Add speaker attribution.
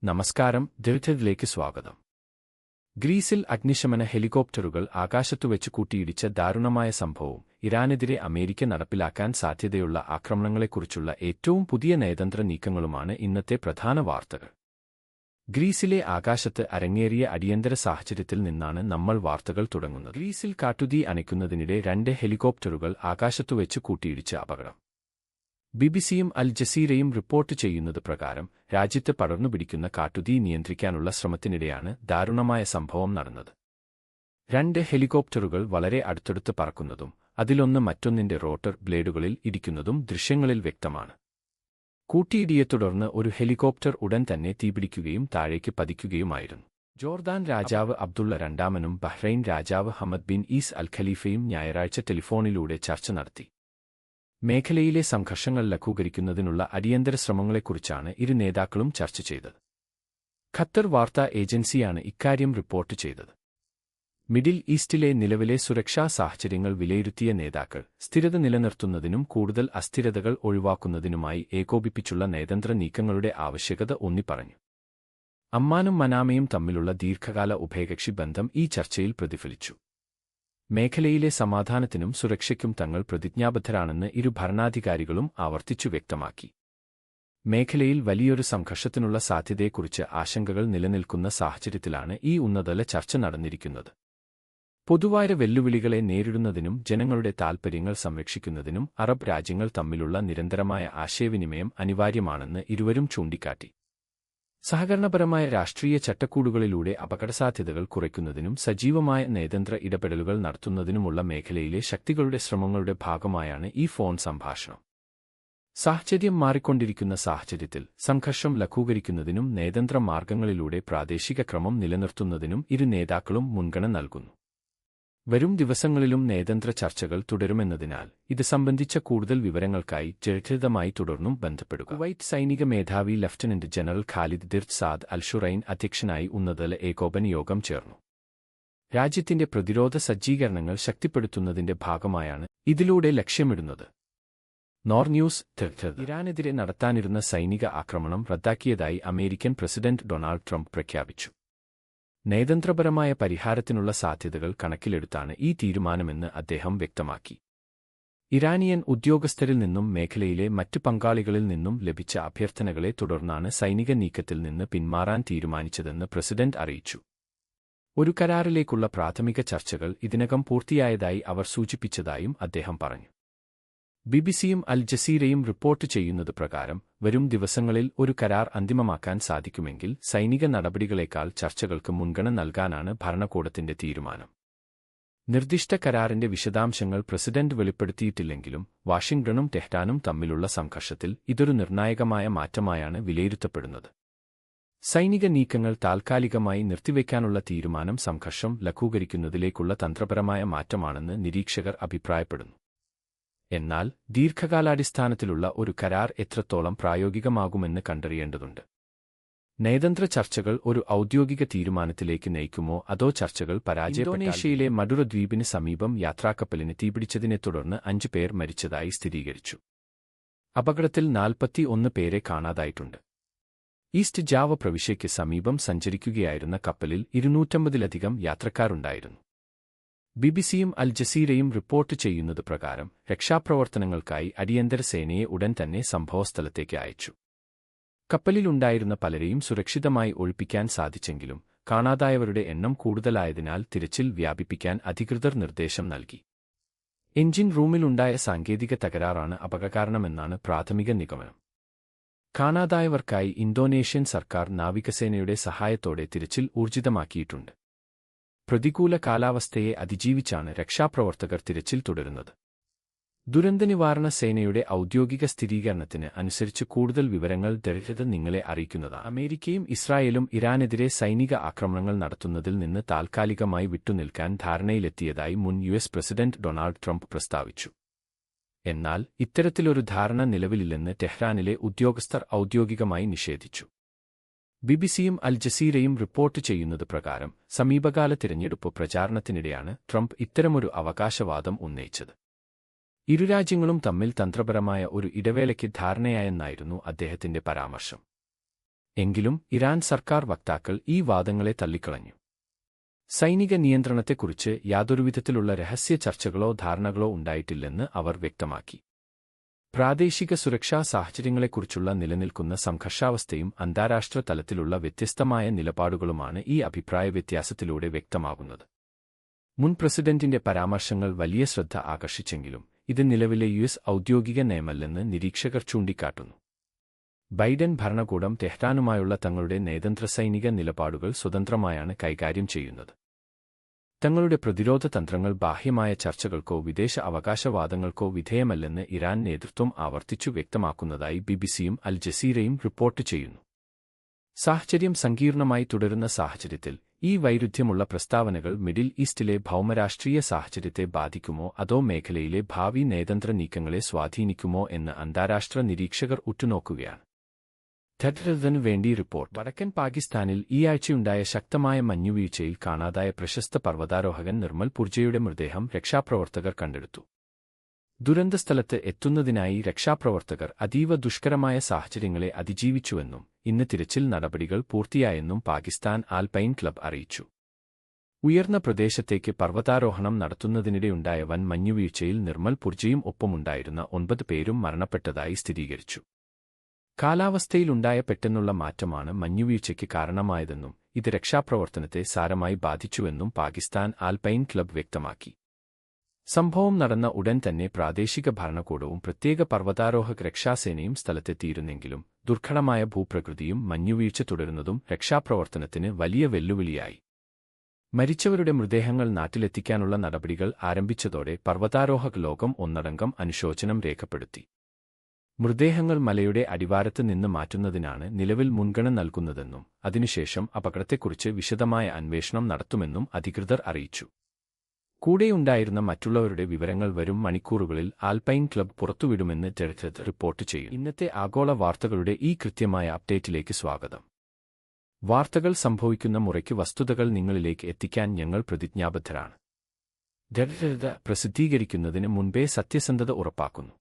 Speaker 1: നമസ്കാരം. ദൗത്യത്തിലേക്ക് സ്വാഗതം. ഗ്രീസിൽ അഗ്നിശമന ഹെലികോപ്റ്ററുകൾ ആകാശത്തുവെച്ച് കൂട്ടിയിടിച്ച ദാരുണമായ സംഭവവും ഇറാനെതിരെ അമേരിക്ക നടപ്പിലാക്കാൻ സാധ്യതയുള്ള ആക്രമണങ്ങളെക്കുറിച്ചുള്ള ഏറ്റവും പുതിയ നയതന്ത്ര നീക്കങ്ങളുമാണ് ഇന്നത്തെ പ്രധാന വാർത്തകൾ. ഗ്രീസിലെ ആകാശത്ത് അരങ്ങേറിയ അടിയന്തര സാഹചര്യത്തിൽ നിന്നാണ് നമ്മൾ വാർത്തകൾ തുടങ്ങുന്നത്. ഗ്രീസിൽ കാട്ടുതീ അണയ്ക്കുന്നതിനിടെ 2 ഹെലികോപ്റ്ററുകൾ ആകാശത്തുവെച്ച് കൂട്ടിയിടിച്ച അപകടം. ബിബിസിയും അൽ ജസീറയും റിപ്പോർട്ട് ചെയ്യുന്നത് പ്രകാരം രാജ്യത്ത് പടർന്നുപിടിക്കുന്ന കാട്ടുതീ നിയന്ത്രിക്കാനുള്ള ശ്രമത്തിനിടെയാണ് ദാരുണമായ സംഭവം നടന്നത്. 2 ഹെലികോപ്റ്ററുകൾ വളരെ അടുത്തടുത്ത് പറക്കുന്നതും അതിലൊന്ന് മറ്റൊന്നിന്റെ റോട്ടർ ബ്ലേഡുകളിൽ ഇടിക്കുന്നതും ദൃശ്യങ്ങളിൽ വ്യക്തമാണ്. കൂട്ടിയിടിയെ തുടർന്ന് ഒരു ഹെലികോപ്റ്റർ ഉടൻ തന്നെ തീപിടിക്കുകയും താഴേക്ക് പതിക്കുകയുമായിരുന്നു. ജോർദാൻ രാജാവ് അബ്ദുള്ള രണ്ടാമനും ബഹ്റൈൻ രാജാവ് ഹമദ് ബിൻ ഈസ് അൽ ഖലീഫയും ഞായറാഴ്ച ടെലിഫോണിലൂടെ ചർച്ച നടത്തി. മേഖലയിലെ സംഘർഷങ്ങൾ ലഘൂകരിക്കുന്നതിനുള്ള അടിയന്തര ശ്രമങ്ങളെക്കുറിച്ചാണ് ഇരു നേതാക്കളും ചർച്ച ചെയ്തത്. ഖത്തർ വാർത്താ ഏജൻസിയാണ് ഇക്കാര്യം റിപ്പോർട്ട് ചെയ്തത്. മിഡിൽ ഈസ്റ്റിലെ നിലവിലെ സുരക്ഷാ സാഹചര്യങ്ങൾ വിലയിരുത്തിയ നേതാക്കൾ സ്ഥിരത നിലനിർത്തുന്നതിനും കൂടുതൽ അസ്ഥിരതകൾ ഒഴിവാക്കുന്നതിനുമായി ഏകോപിപ്പിച്ചുള്ള നയതന്ത്ര നീക്കങ്ങളുടെ ആവശ്യകത ഊന്നിപ്പറഞ്ഞു. അമ്മാനും മനാമയും തമ്മിലുള്ള ദീർഘകാല ഉഭയകക്ഷി ബന്ധം ഈ ചർച്ചയിൽ പ്രതിഫലിച്ചു. മേഖലയിലെ സമാധാനത്തിനും സുരക്ഷയ്ക്കും തങ്ങൾ പ്രതിജ്ഞാബദ്ധരാണെന്ന് ഇരു ഭരണാധികാരികളും ആവർത്തിച്ചു വ്യക്തമാക്കി. മേഖലയിൽ വലിയൊരു സംഘർഷത്തിനുള്ള സാധ്യതയെക്കുറിച്ച് ആശങ്കകൾ നിലനിൽക്കുന്ന സാഹചര്യത്തിലാണ് ഈ ഉന്നതതല ചർച്ച നടന്നിരിക്കുന്നത്. പൊതുവായ വെല്ലുവിളികളെ നേരിടുന്നതിനും ജനങ്ങളുടെ താൽപ്പര്യങ്ങൾ സംരക്ഷിക്കുന്നതിനും അറബ് രാജ്യങ്ങൾ തമ്മിലുള്ള നിരന്തരമായ ആശയവിനിമയം അനിവാര്യമാണെന്ന് ഇരുവരും ചൂണ്ടിക്കാട്ടി. സഹകരണപരമായ രാഷ്ട്രീയ ചട്ടക്കൂടുകളിലൂടെ അപകടസാധ്യതകൾ കുറയ്ക്കുന്നതിനും സജീവമായ നയതന്ത്ര ഇടപെടലുകൾ നടത്തുന്നതിനുമുള്ള മേഖലയിലെ ശക്തികളുടെ ശ്രമങ്ങളുടെ ഭാഗമായാണ് ഈ ഫോൺ സംഭാഷണം. സാഹചര്യം മാറിക്കൊണ്ടിരിക്കുന്ന സാഹചര്യത്തിൽ സംഘർഷം ലഘൂകരിക്കുന്നതിനും നയതന്ത്ര മാർഗങ്ങളിലൂടെ പ്രാദേശിക ക്രമം നിലനിർത്തുന്നതിനും ഇരു നേതാക്കളും മുൻഗണന നൽകുന്നു. വരും ദിവസങ്ങളിലും നയതന്ത്ര ചർച്ചകൾ തുടരുമെന്നതിനാൽ ഇത് സംബന്ധിച്ച കൂടുതൽ വിവരങ്ങൾക്കായി ജനഹിതമായി തുടർന്നും ബന്ധപ്പെടുക. കുവൈറ്റ് സൈനിക മേധാവി ലഫ്റ്റനന്റ് ജനറൽ ഖാലിദ് ദിർത്ത് സാദ് അൽ ഷുറൈൻ അധ്യക്ഷനായി ഉന്നതതല ഏകോപന യോഗം ചേർന്നു. രാജ്യത്തിന്റെ പ്രതിരോധ സജ്ജീകരണങ്ങൾ ശക്തിപ്പെടുത്തുന്നതിന്റെ ഭാഗമായാണ് ഇതിലൂടെ ലക്ഷ്യമിടുന്നത്. നോർ ന്യൂസ്. ഇറാനെതിരെ നടത്താനിരുന്ന സൈനിക ആക്രമണം റദ്ദാക്കിയതായി അമേരിക്കൻ പ്രസിഡന്റ് ഡൊണാൾഡ് ട്രംപ് പ്രഖ്യാപിച്ചു. നയതന്ത്രപരമായ പരിഹാരത്തിനുള്ള സാധ്യതകൾ കണക്കിലെടുത്താണ് ഈ തീരുമാനമെന്ന് അദ്ദേഹം വ്യക്തമാക്കി. ഇറാനിയൻ ഉദ്യോഗസ്ഥരിൽ നിന്നും മേഖലയിലെ മറ്റ് പങ്കാളികളിൽ നിന്നും ലഭിച്ച അഭ്യർത്ഥനകളെ തുടർന്നാണ് സൈനിക നീക്കത്തിൽ നിന്ന് പിന്മാറാൻ തീരുമാനിച്ചതെന്ന് പ്രസിഡന്റ് അറിയിച്ചു. ഒരു കരാറിലേക്കുള്ള പ്രാഥമിക ചർച്ചകൾ ഇതിനകം പൂർത്തിയായതായി അവർ സൂചിപ്പിച്ചതായും അദ്ദേഹം പറഞ്ഞു. ബിബിസിയും അൽ ജസീറയും റിപ്പോർട്ട് ചെയ്യുന്നത് പ്രകാരം വരും ദിവസങ്ങളിൽ ഒരു കരാർ അന്തിമമാക്കാൻ സാധിക്കുമെങ്കിൽ സൈനിക നടപടികളേക്കാൾ ചർച്ചകൾക്ക് മുൻഗണന നൽകാനാണ് ഭരണകൂടത്തിന്റെ തീരുമാനം. നിർദ്ദിഷ്ട കരാറിന്റെ വിശദാംശങ്ങൾ പ്രസിഡന്റ് വെളിപ്പെടുത്തിയിട്ടില്ലെങ്കിലും വാഷിംഗ്ടണും ടെഹ്റാനും തമ്മിലുള്ള സംഘർഷത്തിൽ ഇതൊരു നിർണായകമായ മാറ്റമായാണ് വിലയിരുത്തപ്പെടുന്നത്. സൈനിക നീക്കങ്ങൾ താൽക്കാലികമായി നിർത്തിവെക്കാനുള്ള തീരുമാനം സംഘർഷം ലഘൂകരിക്കുന്നതിലേക്കുള്ള തന്ത്രപരമായ മാറ്റമാണെന്ന് നിരീക്ഷകർ അഭിപ്രായപ്പെടുന്നു. എന്നാൽ ദീർഘകാലാടിസ്ഥാനത്തിലുള്ള ഒരു കരാർ എത്രത്തോളം പ്രായോഗികമാകുമെന്ന് കണ്ടറിയേണ്ടതുണ്ട്. നയതന്ത്ര ചർച്ചകൾ ഒരു ഔദ്യോഗിക തീരുമാനത്തിലേക്ക് നയിക്കുമോ അതോ ചർച്ചകൾ പരാജയപ്പെട്ടാൽ? ഇന്തോനേഷ്യയിലെ മഡുറ ദ്വീപിന് സമീപം യാത്രാക്കപ്പലിന് തീപിടിച്ചതിനെ തുടർന്ന് 5 പേർ മരിച്ചതായി സ്ഥിരീകരിച്ചു. അപകടത്തിൽ 41 പേരെ കാണാതായിട്ടുണ്ട്. ഈസ്റ്റ് ജാവ പ്രവിശ്യയ്ക്ക് സമീപം സഞ്ചരിക്കുകയായിരുന്ന കപ്പലിൽ 250-ലധികം യാത്രക്കാരുണ്ടായിരുന്നു. ബിബിസിയും അൽ ജസീറയും റിപ്പോർട്ട് ചെയ്യുന്നത് പ്രകാരം രക്ഷാപ്രവർത്തനങ്ങൾക്കായി അടിയന്തര സേനയെ ഉടൻ തന്നെ സംഭവസ്ഥലത്തേക്ക് അയച്ചു. കപ്പലിലുണ്ടായിരുന്ന പലരെയും സുരക്ഷിതമായി ഒഴിപ്പിക്കാൻ സാധിച്ചെങ്കിലും കാണാതായവരുടെ എണ്ണം കൂടുതലായതിനാൽ തിരച്ചിൽ വ്യാപിപ്പിക്കാൻ അധികൃതർ നിർദ്ദേശം നൽകി. എഞ്ചിൻ റൂമിലുണ്ടായ സാങ്കേതിക തകരാറാണ് അപകടകാരണമെന്നാണ് പ്രാഥമിക നിഗമനം. കാണാതായവർക്കായി ഇന്തോനേഷ്യൻ സർക്കാർ നാവികസേനയുടെ സഹായത്തോടെ തിരച്ചിൽ ഊർജിതമാക്കിയിട്ടുണ്ട്. പ്രതികൂല കാലാവസ്ഥയെ അതിജീവിച്ചാണ് രക്ഷാപ്രവർത്തകർ തിരച്ചിൽ തുടരുന്നത്. ദുരന്തനിവാരണ സേനയുടെ ഔദ്യോഗിക സ്ഥിരീകരണത്തിന് അനുസരിച്ച് കൂടുതൽ വിവരങ്ങൾ ദരിദ്രത നിങ്ങളെ അറിയിക്കുന്നതാണ്. അമേരിക്കയും ഇസ്രായേലും ഇറാനെതിരെ സൈനിക ആക്രമണങ്ങൾ നടത്തുന്നതിൽ നിന്ന് താൽക്കാലികമായി വിട്ടുനിൽക്കാൻ ധാരണയിലെത്തിയതായി മുൻ യുഎസ് പ്രസിഡന്റ് ഡൊണാൾഡ് ട്രംപ് പ്രസ്താവിച്ചു. എന്നാൽ ഇത്തരത്തിലൊരു ധാരണ നിലവിലില്ലെന്ന് ടെഹ്റാനിലെ ഉദ്യോഗസ്ഥർ ഔദ്യോഗികമായി നിഷേധിച്ചു. ബിബിസിയും അൽ ജസീറയും റിപ്പോർട്ട് ചെയ്യുന്നത് പ്രകാരം സമീപകാല തിരഞ്ഞെടുപ്പ് പ്രചാരണത്തിനിടെയാണ് ട്രംപ് ഇത്തരമൊരു അവകാശവാദം ഉന്നയിച്ചത്. ഇരു രാജ്യങ്ങളും തമ്മിൽ തന്ത്രപരമായ ഒരു ഇടവേളയ്ക്ക് ധാരണയായെന്നായിരുന്നു അദ്ദേഹത്തിന്റെ പരാമർശം. എങ്കിലും ഇറാൻ സർക്കാർ വക്താക്കൾ ഈ വാദങ്ങളെ തള്ളിക്കളഞ്ഞു. സൈനിക നിയന്ത്രണത്തെക്കുറിച്ച് യാതൊരുവിധത്തിലുള്ള രഹസ്യ ചർച്ചകളോ ധാരണകളോ ഉണ്ടായിട്ടില്ലെന്ന് അവർ വ്യക്തമാക്കി. പ്രാദേശിക സുരക്ഷാ സാഹചര്യങ്ങളെക്കുറിച്ചുള്ള നിലനിൽക്കുന്ന സംഘർഷാവസ്ഥയും അന്താരാഷ്ട്ര തലത്തിലുള്ള വ്യത്യസ്തമായ നിലപാടുകളുമാണ് ഈ അഭിപ്രായ വ്യത്യാസത്തിലൂടെ വ്യക്തമാകുന്നത്. മുൻ പ്രസിഡന്റിന്റെ പരാമർശങ്ങൾ വലിയ ശ്രദ്ധ ആകർഷിച്ചെങ്കിലും ഇത് നിലവിലെ യുഎസ് ഔദ്യോഗിക നയമല്ലെന്ന് നിരീക്ഷകർ ചൂണ്ടിക്കാട്ടുന്നു. ബൈഡൻ ഭരണകൂടം ടെഹ്റാനുമായുള്ള തങ്ങളുടെ നയതന്ത്ര സൈനിക നിലപാടുകൾ സ്വതന്ത്രമായാണ് കൈകാര്യം ചെയ്യുന്നത്. തങ്ങളുടെ പ്രതിരോധ തന്ത്രങ്ങൾ ബാഹ്യമായ ചർച്ചകൾക്കോ വിദേശ അവകാശവാദങ്ങൾക്കോ വിധേയമല്ലെന്ന് ഇറാൻ നേതൃത്വം ആവർത്തിച്ചു വ്യക്തമാക്കുന്നതായി ബിബിസിയും അൽ ജസീറയും റിപ്പോർട്ട് ചെയ്യുന്നു. സാഹചര്യം സങ്കീർണമായി തുടരുന്ന സാഹചര്യത്തിൽ ഈ വൈരുദ്ധ്യമുള്ള പ്രസ്താവനകൾ മിഡിൽ ഈസ്റ്റിലെ ഭൗമരാഷ്ട്രീയ സാഹചര്യത്തെ ബാധിക്കുമോ അതോ മേഖലയിലെ ഭാവി നയതന്ത്ര നീക്കങ്ങളെ സ്വാധീനിക്കുമോ എന്ന് അന്താരാഷ്ട്ര നിരീക്ഷകർ ഉറ്റുനോക്കുകയാണ്. ടെഹ്റാനു വേണ്ടി റിപ്പോർട്ട്. വടക്കൻ പാകിസ്ഥാനിൽ ഈയാഴ്ചയുണ്ടായ ശക്തമായ മഞ്ഞുവീഴ്ചയിൽ കാണാതായ പ്രശസ്ത പർവ്വതാരോഹകൻ നിർമ്മൽ പുർജയുടെ മൃതദേഹം രക്ഷാപ്രവർത്തകർ കണ്ടെടുത്തു. ദുരന്തസ്ഥലത്ത് എത്തുന്നതിനായി രക്ഷാപ്രവർത്തകർ അതീവ ദുഷ്കരമായ സാഹചര്യങ്ങളെ അതിജീവിച്ചുവെന്നും ഇന്ന് തിരച്ചിൽ നടപടികൾ പൂർത്തിയായെന്നും പാകിസ്ഥാൻ ആൽപൈൻ ക്ലബ് അറിയിച്ചു. ഉയർന്ന പ്രദേശത്തേക്ക് പർവ്വതാരോഹണം നടത്തുന്നതിനിടെയുണ്ടായ വൻ മഞ്ഞുവീഴ്ചയിൽ നിർമ്മൽ പുർജയും ഒപ്പമുണ്ടായിരുന്ന 9 പേരും മരണപ്പെട്ടതായി സ്ഥിരീകരിച്ചു. കാലാവസ്ഥയിലുണ്ടായ പെട്ടെന്നുള്ള മാറ്റമാണ് മഞ്ഞുവീഴ്ചയ്ക്ക് കാരണമായതെന്നും ഇത് രക്ഷാപ്രവർത്തനത്തെ സാരമായി ബാധിച്ചുവെന്നും പാകിസ്ഥാൻ ആൽപൈൻ ക്ലബ് വ്യക്തമാക്കി. സംഭവം നടന്ന ഉടൻ തന്നെ പ്രാദേശിക ഭരണകൂടവും പ്രത്യേക പർവ്വതാരോഹക രക്ഷാസേനയും സ്ഥലത്തെത്തിയിരുന്നെങ്കിലും ദുർഘടമായ ഭൂപ്രകൃതിയും മഞ്ഞുവീഴ്ച തുടരുന്നതും രക്ഷാപ്രവർത്തനത്തിന് വലിയ വെല്ലുവിളിയായി. മരിച്ചവരുടെ മൃതദേഹങ്ങൾ നാട്ടിലെത്തിക്കാനുള്ള നടപടികൾ ആരംഭിച്ചതോടെ പർവ്വതാരോഹക ലോകം ഒന്നടങ്കം അനുശോചനം രേഖപ്പെടുത്തി. മൃതദേഹങ്ങൾ മലയുടെ അടിവാരത്ത് നിന്ന് മാറ്റുന്നതിനാണ് നിലവിൽ മുൻഗണന നൽകുന്നതെന്നും അതിനുശേഷം അപകടത്തെക്കുറിച്ച് വിശദമായ അന്വേഷണം നടത്തുമെന്നും അധികൃതർ അറിയിച്ചു. കൂടെയുണ്ടായിരുന്ന മറ്റുള്ളവരുടെ വിവരങ്ങൾ വരും മണിക്കൂറുകളിൽ ആൽപൈൻ ക്ലബ് പുറത്തുവിടുമെന്ന് ടെഹ്റാൻ റിപ്പോർട്ട് ചെയ്യും. ഇന്നത്തെ ആഗോള വാർത്തകളുടെ ഈ കൃത്യമായ അപ്ഡേറ്റിലേക്ക് സ്വാഗതം. വാർത്തകൾ സംഭവിക്കുന്ന മുറയ്ക്ക് വസ്തുതകൾ നിങ്ങളിലേക്ക് എത്തിക്കാൻ ഞങ്ങൾ പ്രതിജ്ഞാബദ്ധരാണ്. ടെഹ്റാൻ പ്രസിദ്ധീകരിക്കുന്നതിന് മുൻപേ സത്യസന്ധത ഉറപ്പാക്കുന്നു.